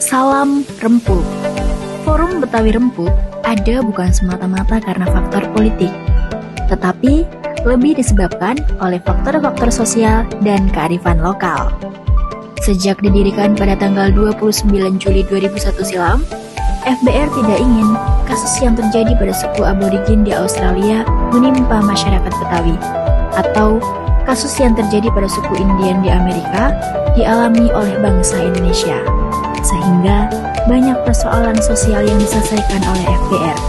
Salam Rempuk. Forum Betawi Rempuk ada bukan semata-mata karena faktor politik, tetapi lebih disebabkan oleh faktor-faktor sosial dan kearifan lokal. Sejak didirikan pada tanggal 29 Juli 2001 silam, FBR tidak ingin kasus yang terjadi pada suku aborigin di Australia menimpa masyarakat Betawi, atau kasus yang terjadi pada suku Indian di Amerika dialami oleh bangsa Indonesia. Sehingga banyak persoalan sosial yang diselesaikan oleh FBR,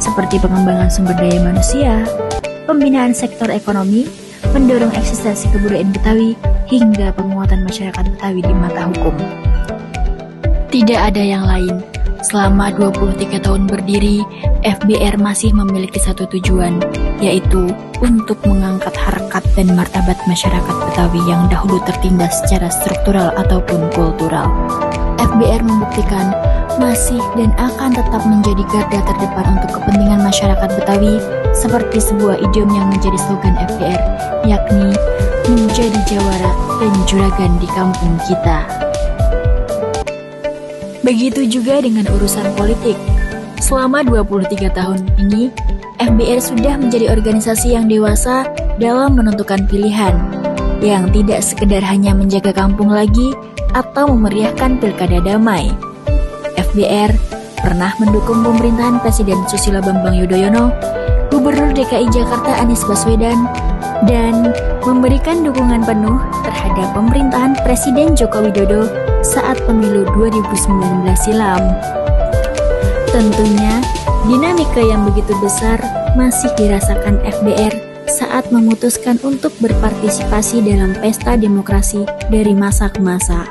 seperti pengembangan sumber daya manusia, pembinaan sektor ekonomi, mendorong eksistensi kebudayaan Betawi, hingga penguatan masyarakat Betawi di mata hukum. Tidak ada yang lain. Selama 23 tahun berdiri, FBR masih memiliki satu tujuan, yaitu untuk mengangkat harkat dan martabat masyarakat Betawi yang dahulu tertindas secara struktural ataupun kultural. FBR membuktikan masih dan akan tetap menjadi garda terdepan untuk kepentingan masyarakat Betawi, seperti sebuah idiom yang menjadi slogan FBR, yakni menjadi jawara dan juragan di kampung kita. Begitu juga dengan urusan politik. Selama 23 tahun ini, FBR sudah menjadi organisasi yang dewasa dalam menentukan pilihan, yang tidak sekedar hanya menjaga kampung lagi atau memeriahkan pilkada damai. FBR pernah mendukung pemerintahan Presiden Susilo Bambang Yudhoyono, Gubernur DKI Jakarta Anies Baswedan, dan memberikan dukungan penuh terhadap pemerintahan Presiden Joko Widodo saat pemilu 2019 silam. Tentunya, dinamika yang begitu besar masih dirasakan FBR saat memutuskan untuk berpartisipasi dalam pesta demokrasi dari masa ke masa.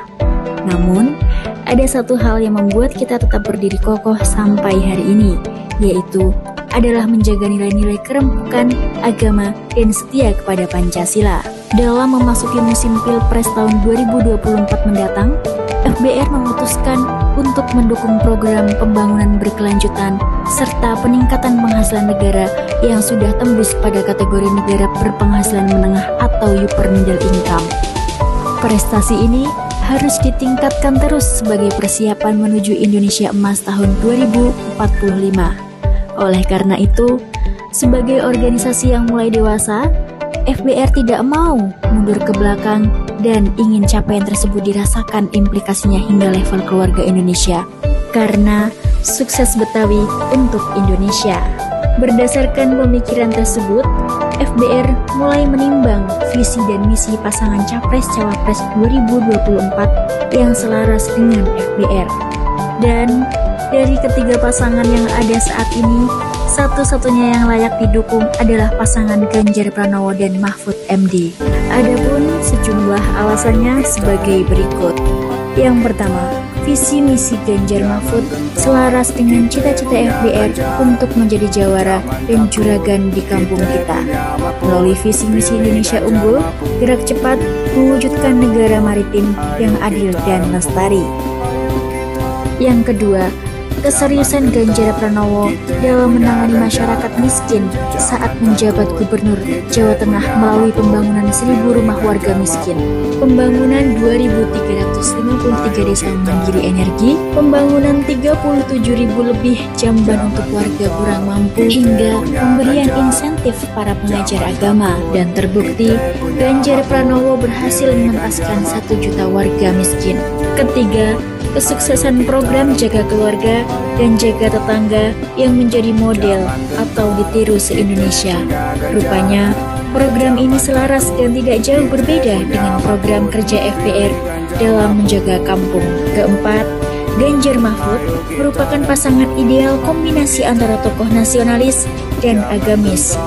Namun, ada satu hal yang membuat kita tetap berdiri kokoh sampai hari ini, yaitu adalah menjaga nilai-nilai kerempukan, agama, dan setia kepada Pancasila. Dalam memasuki musim Pilpres tahun 2024 mendatang, FBR memutuskan untuk mendukung program pembangunan berkelanjutan serta peningkatan penghasilan negara yang sudah tembus pada kategori negara berpenghasilan menengah atau upper middle income. Prestasi ini harus ditingkatkan terus sebagai persiapan menuju Indonesia Emas tahun 2045. Oleh karena itu, sebagai organisasi yang mulai dewasa, FBR tidak mau mundur ke belakang dan ingin capaian tersebut dirasakan implikasinya hingga level keluarga Indonesia. Karena sukses Betawi untuk Indonesia. Berdasarkan pemikiran tersebut, FBR mulai menimbang visi dan misi pasangan Capres-Cawapres 2024 yang selaras dengan FBR. Dan dari ketiga pasangan yang ada saat ini, satu-satunya yang layak didukung adalah pasangan Ganjar Pranowo dan Mahfud MD. Adapun sejumlah alasannya sebagai berikut. Yang pertama, visi misi Ganjar Mahfud selaras dengan cita-cita FBR untuk menjadi jawara dan juragan di kampung kita. Melalui visi misi Indonesia Unggul, gerak cepat mewujudkan negara maritim yang adil dan lestari. Yang kedua, keseriusan Ganjar Pranowo dalam menangani masyarakat miskin saat menjabat Gubernur Jawa Tengah melalui pembangunan 1.000 rumah warga miskin, pembangunan 2.353 desa mandiri energi, pembangunan 37.000 lebih jamban untuk warga kurang mampu, hingga pemberian insentif para pengajar agama. Dan terbukti, Ganjar Pranowo berhasil mengentaskan 1 juta warga miskin. Ketiga, kesuksesan program Jaga Keluarga dan Jaga Tetangga yang menjadi model atau ditiru se-Indonesia. Rupanya, program ini selaras dan tidak jauh berbeda dengan program kerja FBR dalam menjaga kampung. Keempat, Ganjar Mahfud merupakan pasangan ideal kombinasi antara tokoh nasionalis dan agamis.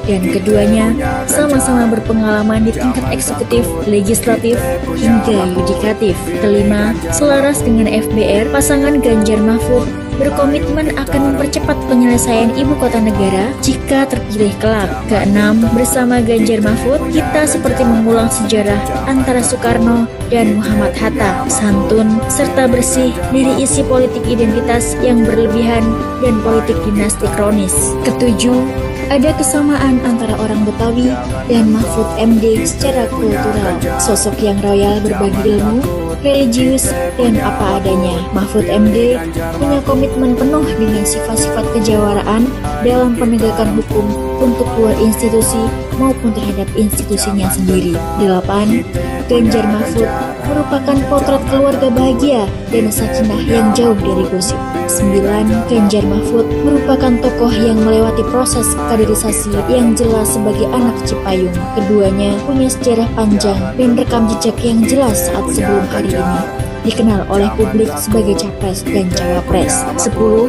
Dan keduanya sama-sama berpengalaman di tingkat eksekutif, legislatif, hingga yudikatif. Kelima, selaras dengan FBR, pasangan Ganjar Mahfud berkomitmen akan mempercepat penyelesaian ibu kota negara jika terpilih kelak. Keenam, bersama Ganjar Mahfud, kita seperti mengulang sejarah antara Soekarno dan Muhammad Hatta, santun serta bersih dari isi politik identitas yang berlebihan dan politik dinasti kronis. Ketujuh, ada kesamaan antara orang Betawi dan Mahfud MD secara kultural. Sosok yang royal berbagi ilmu, religius, dan apa adanya. Mahfud MD punya komitmen penuh dengan sifat-sifat kejawaraan dalam penegakan hukum untuk luar institusi maupun terhadap institusinya sendiri. 8. Ganjar Mahfud merupakan potret keluarga bahagia dan sakinah yang jauh dari gosip. 9. Ganjar Mahfud merupakan tokoh yang melewati proses kaderisasi yang jelas sebagai anak Cipayung. Keduanya punya sejarah panjang dan rekam jejak yang jelas saat sebelum hari ini dikenal oleh publik sebagai capres dan cawapres. 10.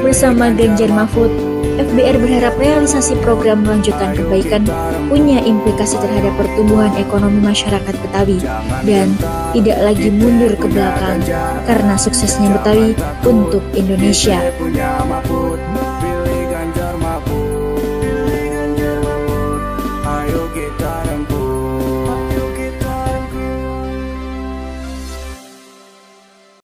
Bersama Ganjar Mahfud, FBR berharap realisasi program lanjutan kebaikan punya implikasi terhadap pertumbuhan ekonomi masyarakat Betawi dan tidak lagi mundur ke belakang karena suksesnya Betawi untuk Indonesia.